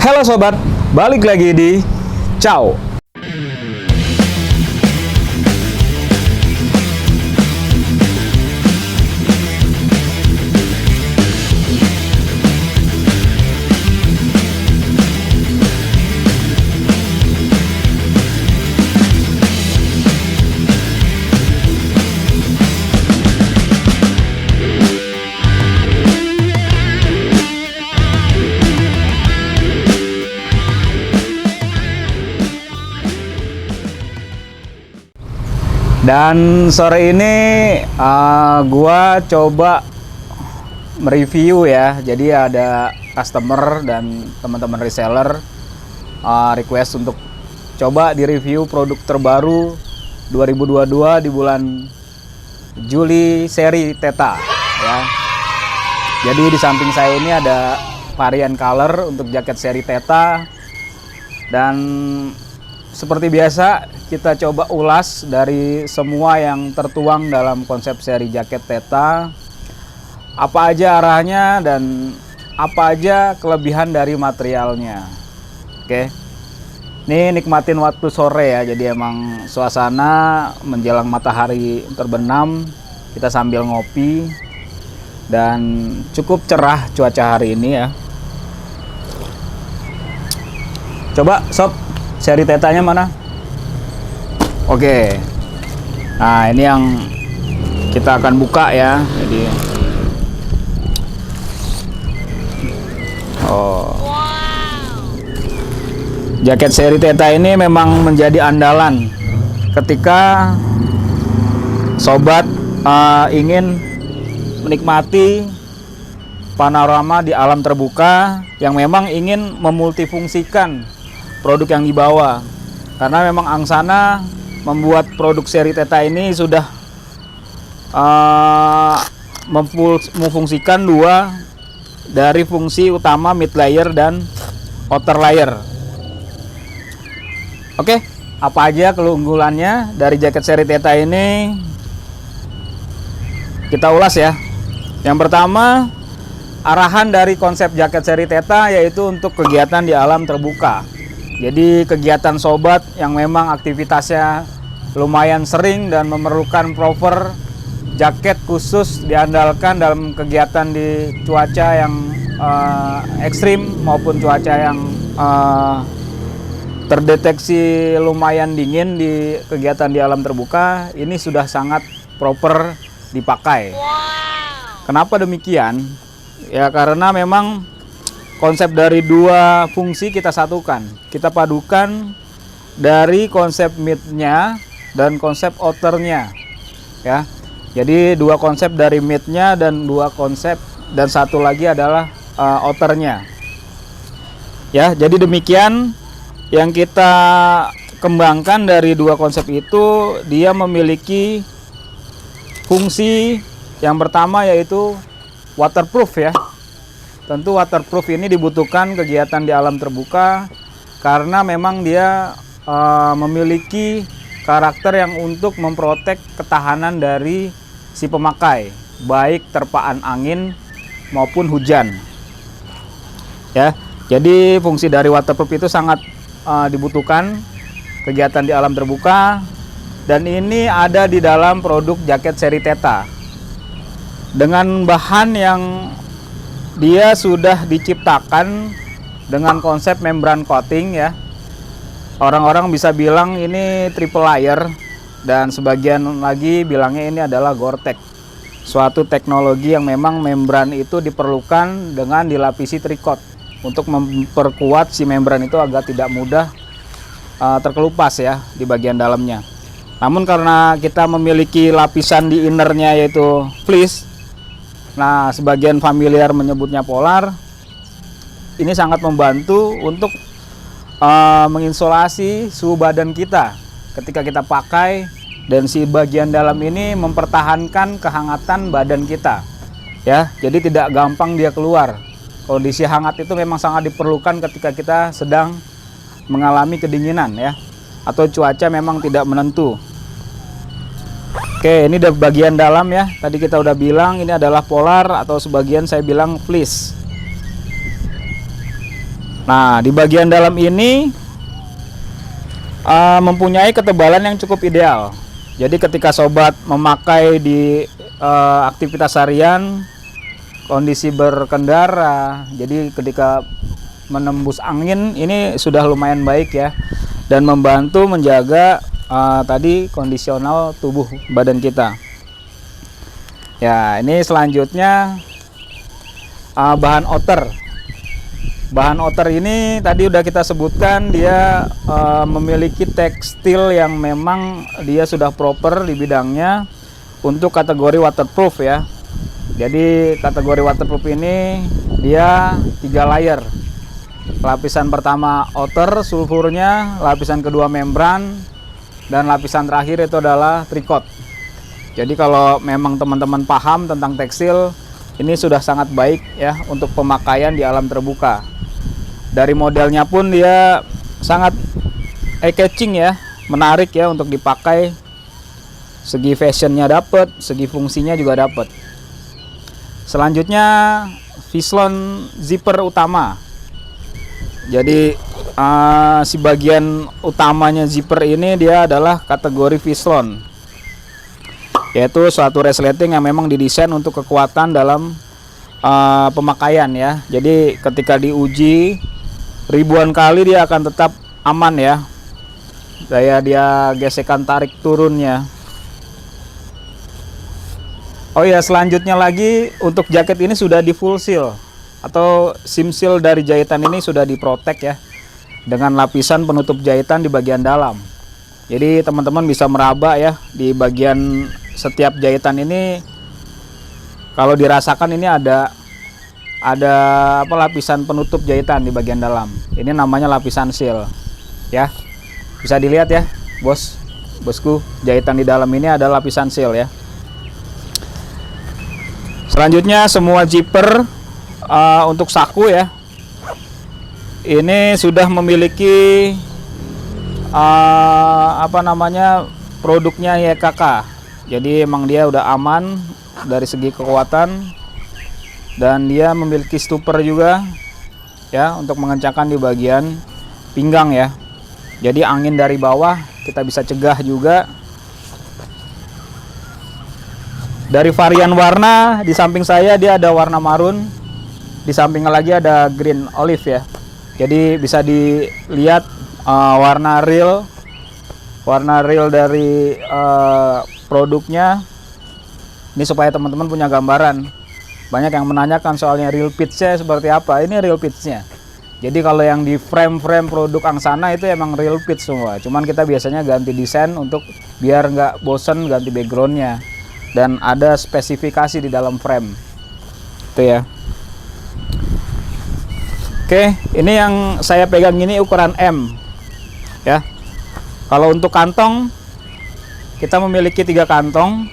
Halo sobat, balik lagi di Ciao. Dan sore ini gua coba mereview ya. Jadi ada customer dan teman-teman reseller request untuk coba direview produk terbaru 2022 di bulan Juli seri Theta ya. Jadi di samping saya ini ada varian color untuk jaket seri Theta. Dan seperti biasa, kita coba ulas dari semua yang tertuang dalam konsep seri jaket Theta. Apa aja arahnya dan apa aja kelebihan dari materialnya. Oke. Ini nikmatin waktu sore ya. Jadi emang suasana menjelang matahari terbenam, kita sambil ngopi dan cukup cerah cuaca hari ini ya. Coba sob, seri Theta-nya mana? Oke. Nah, ini yang kita akan buka ya. Jadi jaket seri Theta ini memang menjadi andalan ketika sobat ingin menikmati panorama di alam terbuka yang memang ingin memultifungsikan produk yang dibawa, karena memang Angsana membuat produk seri Theta ini sudah memfungsikan dua dari fungsi utama mid layer dan outer layer. Oke, apa aja keunggulannya dari jaket seri Theta ini kita ulas ya. Yang pertama, arahan dari konsep jaket seri Theta yaitu untuk kegiatan di alam terbuka. Jadi kegiatan sobat yang memang aktivitasnya lumayan sering dan memerlukan proper jaket khusus diandalkan dalam kegiatan di cuaca yang ekstrim maupun cuaca yang terdeteksi lumayan dingin di kegiatan di alam terbuka, ini sudah sangat proper dipakai. Kenapa demikian? Ya karena memang konsep dari dua fungsi kita satukan, kita padukan dari konsep mid-nya dan konsep outer-nya ya. Jadi dua konsep dari mid-nya dan dua konsep dan satu lagi adalah outer-nya ya. Jadi demikian yang kita kembangkan dari dua konsep itu. Dia memiliki fungsi yang pertama yaitu waterproof ya. Tentu waterproof ini dibutuhkan kegiatan di alam terbuka karena memang dia memiliki karakter yang untuk memprotek ketahanan dari si pemakai, baik terpaan angin maupun hujan. Ya, jadi fungsi dari waterproof itu sangat dibutuhkan kegiatan di alam terbuka, dan ini ada di dalam produk jaket seri Theta dengan bahan yang dia sudah diciptakan dengan konsep membran coating ya. Orang-orang bisa bilang ini triple layer dan sebagian lagi bilangnya ini adalah Gore-Tex. Suatu teknologi yang memang membran itu diperlukan dengan dilapisi tricot untuk memperkuat si membran itu agar tidak mudah terkelupas ya di bagian dalamnya. Namun karena kita memiliki lapisan di innernya yaitu fleece, nah sebagian familiar menyebutnya polar, ini sangat membantu untuk menginsulasi suhu badan kita ketika kita pakai, dan si bagian dalam ini mempertahankan kehangatan badan kita ya. Jadi tidak gampang dia keluar. Kondisi hangat itu memang sangat diperlukan ketika kita sedang mengalami kedinginan ya, atau cuaca memang tidak menentu. Oke, ini udah bagian dalam ya. Tadi kita udah bilang ini adalah polar atau sebagian saya bilang fleece. Nah, di bagian dalam ini mempunyai ketebalan yang cukup ideal. Jadi ketika sobat memakai di aktivitas harian, kondisi berkendara, jadi ketika menembus angin ini sudah lumayan baik ya, dan membantu menjaga tadi kondisional tubuh badan kita. Ya, ini selanjutnya bahan outer. Bahan outer ini tadi udah kita sebutkan, dia memiliki tekstil yang memang dia sudah proper di bidangnya untuk kategori waterproof ya. Jadi kategori waterproof ini dia 3 layer. Lapisan pertama outer sulfurnya, lapisan kedua membran, dan lapisan terakhir itu adalah tricot. Jadi kalau memang teman-teman paham tentang tekstil, ini sudah sangat baik ya untuk pemakaian di alam terbuka. Dari modelnya pun dia sangat eye-catching ya, menarik ya untuk dipakai. Segi fashionnya dapat, segi fungsinya juga dapat. Selanjutnya Vislon zipper utama. Jadi si bagian utamanya zipper ini dia adalah kategori Vislon, yaitu suatu resleting yang memang didesain untuk kekuatan dalam pemakaian ya. Jadi ketika diuji ribuan kali dia akan tetap aman ya, daya dia gesekan tarik turunnya. Oh ya, selanjutnya lagi untuk jaket ini sudah di full seal atau seam seal dari jahitan ini sudah diprotek ya, dengan lapisan penutup jahitan di bagian dalam. Jadi teman-teman bisa meraba ya di bagian setiap jahitan ini. Kalau dirasakan ini ada lapisan penutup jahitan di bagian dalam. Ini namanya lapisan seal ya. Bisa dilihat ya bosku, jahitan di dalam ini ada lapisan seal ya. Selanjutnya semua zipper untuk saku ya, ini sudah memiliki produknya YKK. Jadi emang dia udah aman dari segi kekuatan. Dan dia memiliki stopper juga ya untuk mengencangkan di bagian pinggang ya. Jadi angin dari bawah kita bisa cegah juga. Dari varian warna, di samping saya dia ada warna marun, di sampingnya lagi ada green olive ya. Jadi bisa dilihat warna real dari produknya. Ini supaya teman-teman punya gambaran. Banyak yang menanyakan soalnya real pitch-nya seperti apa. Ini real pitch-nya. Jadi kalau yang di frame-frame produk Angsana itu emang real pitch semua. Cuman kita biasanya ganti desain untuk biar nggak bosen, ganti backgroundnya. Dan ada spesifikasi di dalam frame. Itu ya. Oke, ini yang saya pegang ini ukuran M. Ya. Kalau untuk kantong, kita memiliki 3 kantong.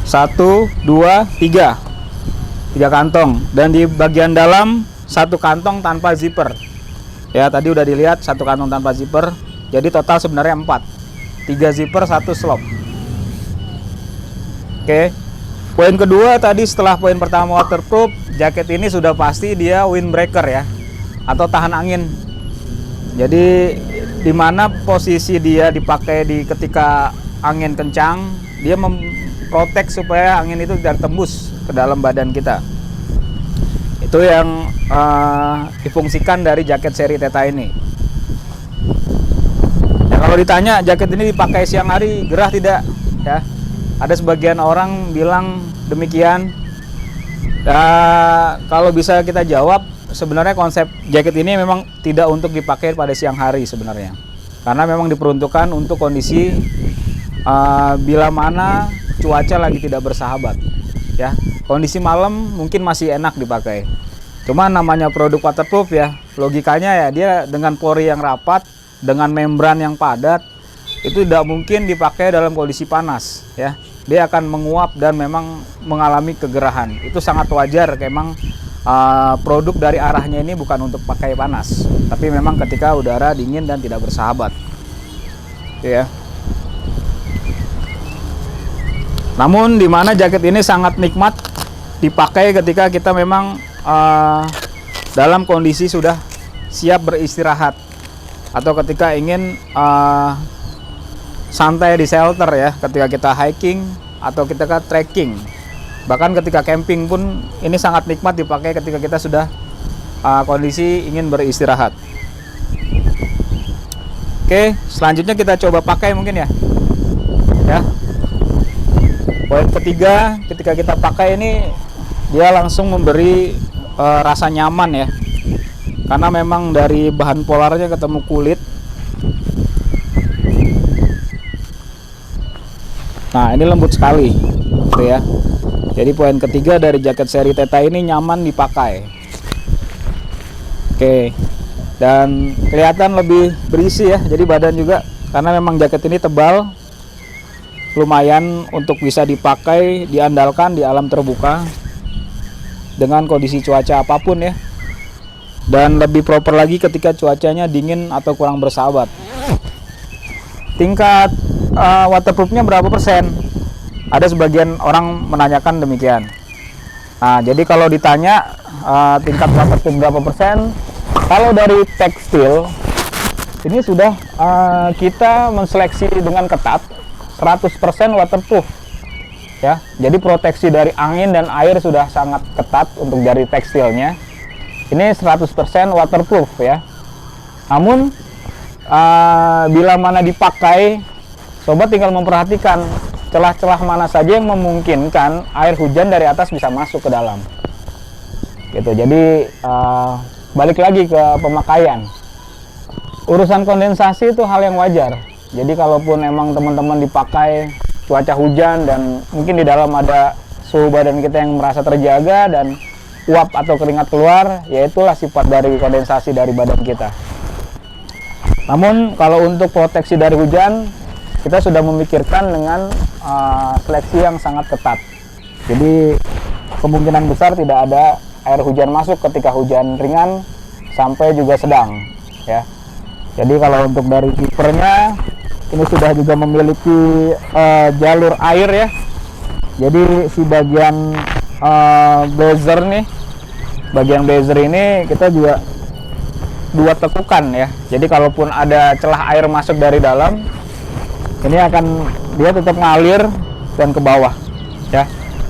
1, 2, 3 kantong, dan di bagian dalam 1 kantong tanpa zipper ya. Tadi udah dilihat 1 kantong tanpa zipper, jadi total sebenarnya 4, 3 zipper 1 slop. Oke, poin kedua tadi setelah poin pertama waterproof, jaket ini sudah pasti dia windbreaker ya, atau tahan angin. Jadi dimana posisi dia dipakai ketika angin kencang, dia protek supaya angin itu tidak tembus ke dalam badan kita. Itu yang difungsikan dari jaket seri Theta ini. Ya, kalau ditanya jaket ini dipakai siang hari gerah tidak? Ya, ada sebagian orang bilang demikian. Kalau bisa kita jawab, sebenarnya konsep jaket ini memang tidak untuk dipakai pada siang hari sebenarnya, karena memang diperuntukkan untuk kondisi bila mana cuaca lagi tidak bersahabat ya. Kondisi malam mungkin masih enak dipakai. Cuma namanya produk waterproof ya, logikanya ya dia dengan pori yang rapat, dengan membran yang padat, itu tidak mungkin dipakai dalam kondisi panas ya. Dia akan menguap dan memang mengalami kegerahan. Itu sangat wajar, memang produk dari arahnya ini bukan untuk pakai panas, tapi memang ketika udara dingin dan tidak bersahabat ya. Namun di mana jaket ini sangat nikmat dipakai ketika kita memang dalam kondisi sudah siap beristirahat atau ketika ingin santai di shelter ya, ketika kita hiking atau ketika trekking, bahkan ketika camping pun ini sangat nikmat dipakai ketika kita sudah kondisi ingin beristirahat. Oke, selanjutnya kita coba pakai mungkin ya. Poin ketiga, ketika kita pakai ini dia langsung memberi rasa nyaman ya, karena memang dari bahan polarnya ketemu kulit. Nah, ini lembut sekali gitu ya. Jadi poin ketiga dari jaket seri Theta ini nyaman dipakai. Oke, dan kelihatan lebih berisi ya, jadi badan juga, karena memang jaket ini tebal, lumayan untuk bisa dipakai, diandalkan di alam terbuka dengan kondisi cuaca apapun ya. Dan lebih proper lagi ketika cuacanya dingin atau kurang bersahabat. Tingkat waterproofnya berapa persen? Ada sebagian orang menanyakan demikian. Nah, jadi kalau ditanya tingkat waterproof berapa persen, kalau dari tekstil ini sudah kita menseleksi dengan ketat 100% waterproof ya. Jadi proteksi dari angin dan air sudah sangat ketat untuk dari tekstilnya. Ini 100% waterproof ya. Namun bila mana dipakai, sobat tinggal memperhatikan celah-celah mana saja yang memungkinkan air hujan dari atas bisa masuk ke dalam. Gitu. Jadi balik lagi ke pemakaian. Urusan kondensasi itu hal yang wajar. Jadi kalaupun emang teman-teman dipakai cuaca hujan dan mungkin di dalam ada suhu badan kita yang merasa terjaga dan uap atau keringat keluar, ya itulah sifat dari kondensasi dari badan kita. Namun kalau untuk proteksi dari hujan, kita sudah memikirkan dengan seleksi yang sangat ketat. Jadi kemungkinan besar tidak ada air hujan masuk ketika hujan ringan sampai juga sedang ya. Jadi kalau untuk dari kipernya ini sudah juga memiliki jalur air ya. Jadi si bagian blazer nih, bagian blazer ini kita juga 2 tekukan ya. Jadi kalaupun ada celah air masuk dari dalam, ini akan dia tetap ngalir dan ke bawah ya.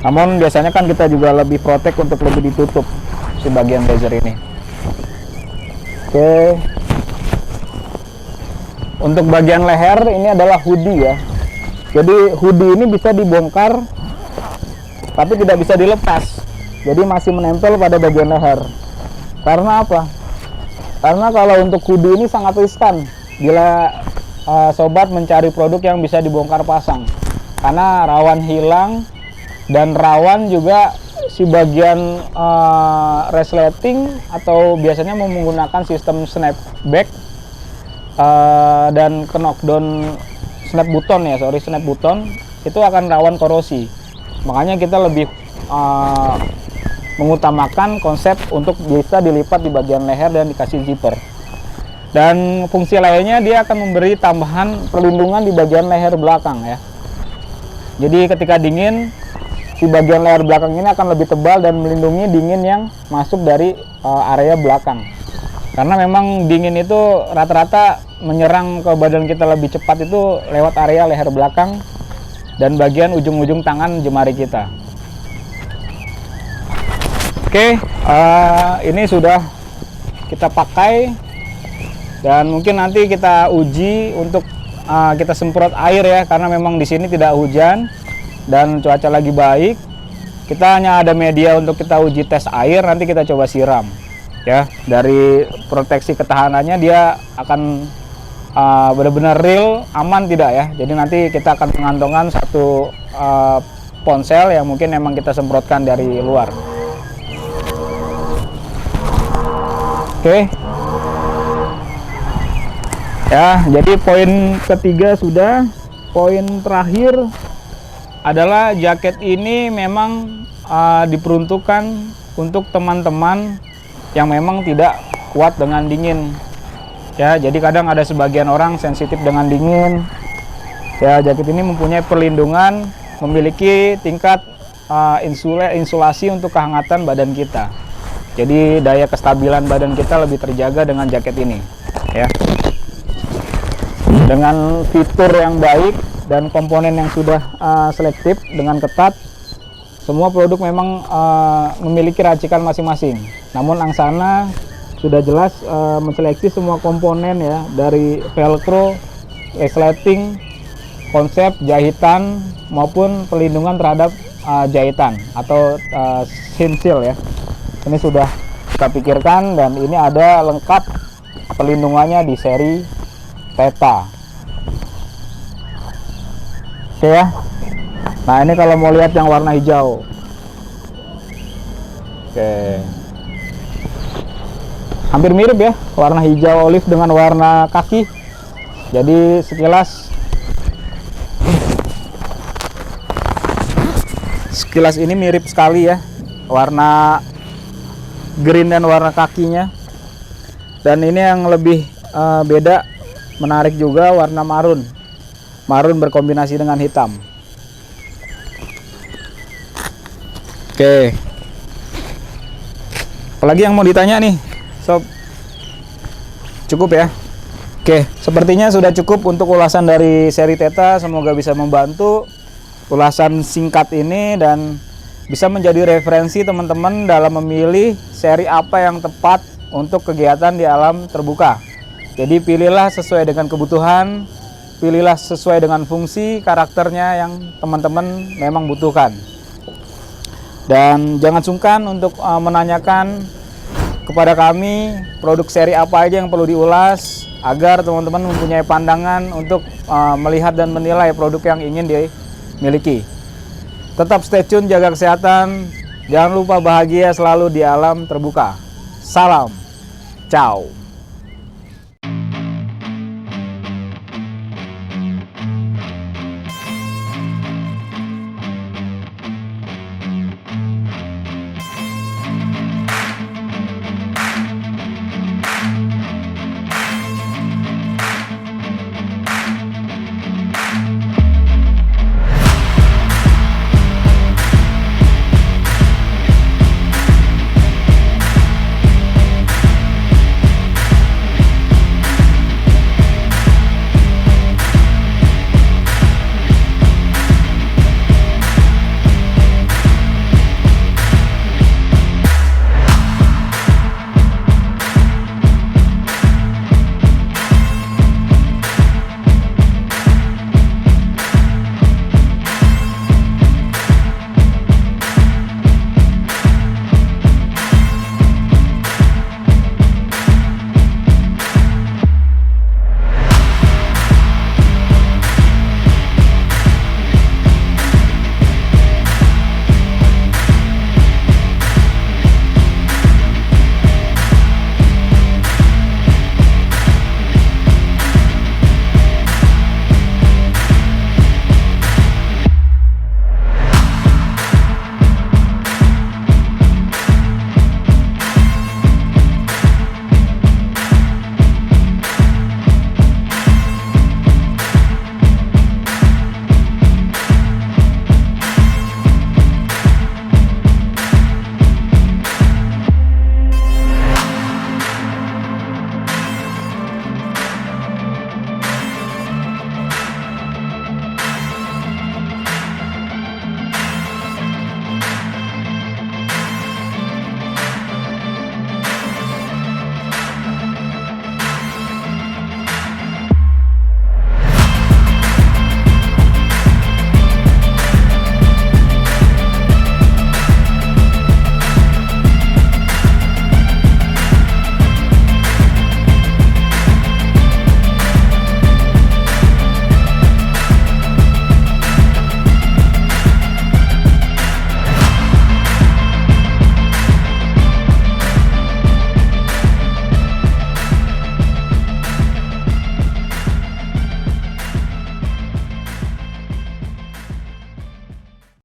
Namun biasanya kan kita juga lebih protect untuk lebih ditutup si bagian blazer ini. Oke. Untuk bagian leher ini adalah hoodie ya. Jadi hoodie ini bisa dibongkar tapi tidak bisa dilepas. Jadi masih menempel pada bagian leher. Karena apa? Karena kalau untuk hoodie ini sangat riskan bila sobat mencari produk yang bisa dibongkar pasang. Karena rawan hilang dan rawan juga si bagian resleting atau biasanya menggunakan sistem snapback dan knockdown snap button itu akan rawan korosi. Makanya kita lebih mengutamakan konsep untuk bisa dilipat di bagian leher dan dikasih zipper. Dan fungsi lainnya dia akan memberi tambahan perlindungan di bagian leher belakang ya. Jadi ketika dingin, si bagian leher belakang ini akan lebih tebal dan melindungi dingin yang masuk dari area belakang. Karena memang dingin itu rata-rata menyerang ke badan kita lebih cepat itu lewat area leher belakang dan bagian ujung-ujung tangan jemari kita. Oke, ini sudah kita pakai dan mungkin nanti kita uji untuk kita semprot air ya, karena memang di sini tidak hujan dan cuaca lagi baik. Kita hanya ada media untuk kita uji tes air, nanti kita coba siram ya. Dari proteksi ketahanannya dia akan benar-benar real, aman tidak ya. Jadi nanti kita akan mengantongan satu ponsel yang mungkin memang kita semprotkan dari luar. Oke. Ya, jadi poin ketiga sudah. Poin terakhir adalah jaket ini memang diperuntukkan untuk teman-teman yang memang tidak kuat dengan dingin. Ya, jadi kadang ada sebagian orang sensitif dengan dingin. Ya, jaket ini mempunyai perlindungan, memiliki tingkat insulasi untuk kehangatan badan kita. Jadi daya kestabilan badan kita lebih terjaga dengan jaket ini, ya. Dengan fitur yang baik dan komponen yang sudah selektif dengan ketat, semua produk memang memiliki racikan masing-masing. Namun Angsana sudah jelas menseleksi semua komponen, ya, dari velcro, resleting, konsep jahitan maupun pelindungan terhadap jahitan atau seam seal, ya. Ini sudah kita pikirkan dan ini ada lengkap pelindungannya di seri Theta. Oke, ya. Nah, ini kalau mau lihat yang warna hijau. Oke. Hampir mirip, ya, warna hijau olive dengan warna kaki. Jadi sekilas ini mirip sekali, ya, warna green dan warna kakinya. Dan ini yang lebih beda, menarik juga, warna marun berkombinasi dengan hitam. Oke, apalagi yang mau ditanya nih, sob? Cukup, ya? Oke, sepertinya sudah cukup untuk ulasan dari seri Theta. Semoga bisa membantu ulasan singkat ini dan bisa menjadi referensi teman-teman dalam memilih seri apa yang tepat untuk kegiatan di alam terbuka. Jadi pilihlah sesuai dengan kebutuhan, pilihlah sesuai dengan fungsi karakternya yang teman-teman memang butuhkan. Dan jangan sungkan untuk menanyakan kepada kami produk seri apa aja yang perlu diulas, agar teman-teman mempunyai pandangan untuk melihat dan menilai produk yang ingin dimiliki. Tetap stay tune, jaga kesehatan, jangan lupa bahagia selalu di alam terbuka. Salam, ciao.